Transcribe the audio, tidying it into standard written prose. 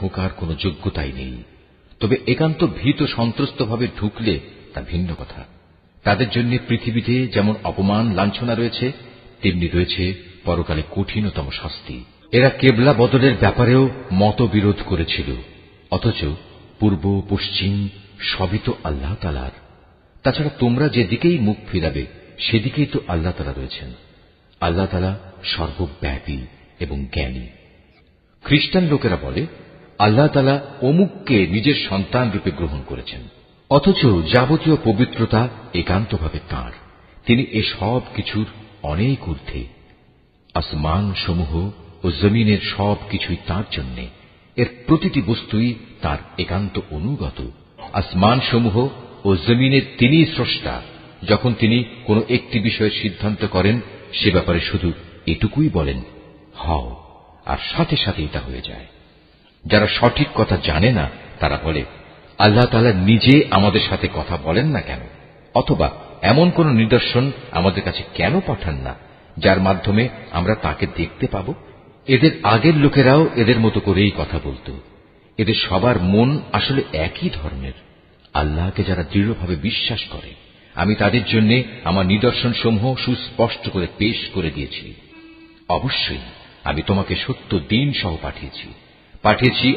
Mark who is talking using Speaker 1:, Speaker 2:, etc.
Speaker 1: ঢোকার কোনো যোগ্যতাই নেই। তবে একান্ত ভীত সন্ত্রস্তভাবে ঢুকলে তা ভিন্ন কথা। তাদের জন্য পৃথিবীতে যেমন অপমান লাঞ্ছনা রয়েছে, তেমনি রয়েছে পরকালে কঠিনতম শাস্তি। এরা কেবলা বদলের ব্যাপারেও মতবিরোধ করেছিল, অথচ পূর্ব পশ্চিম সবই তো আল্লাহ তাআলার। তাছাড়া তোমরা যেদিকেই মুখ ফিরাবে সেদিকেই তো আল্লাহ তাআলা রয়েছেন। আল্লাহ তাআলা সর্বব্যাপী এবং জ্ঞানী। খ্রিস্টান লোকেরা বলে আল্লাহ তাআলা অমুককে নিজের সন্তান রূপে গ্রহণ করেছেন, অথচ যাবতীয় পবিত্রতা একান্তভাবে তাঁর। তিনি এ সব কিছুর অনেক ঊর্ধ্বে। আসমান সমূহ ও জমিনের সব কিছুই তাঁর জন্য। এর প্রতিটি বস্তুই তাঁর একান্ত অনুগত। আসমান সমূহ ও জমিনের তিনিই স্রষ্টা। যখন তিনি কোনো একটি বিষয়ের সিদ্ধান্ত করেন সে ব্যাপারে শুধু এটুকুই বলেন, হও, আর সাথে সাথেই তা হয়ে যায়। যারা সঠিক কথা জানে না তারা বলে আল্লাহ তাআলা নিজে আমাদের সাথে কথা বলেন না কেন, অথবা এমন কোন নিদর্শন আমাদের কাছে কেন পাঠান না যার মাধ্যমে আমরা তাকে দেখতে পাব। এদের আগের লোকেরাও এদের মতো করেই কথা বলত। এদের সবার মন আসলে একই ধর্মের। আল্লাহকে যারা দৃঢ়ভাবে বিশ্বাস করে আমি তাদের জন্য আমার নিদর্শন সমূহ সুস্পষ্ট করে পেশ করে দিয়েছি। অবশ্যই আমি তোমাকে সত্য দ্বীন সহ পাঠিয়েছি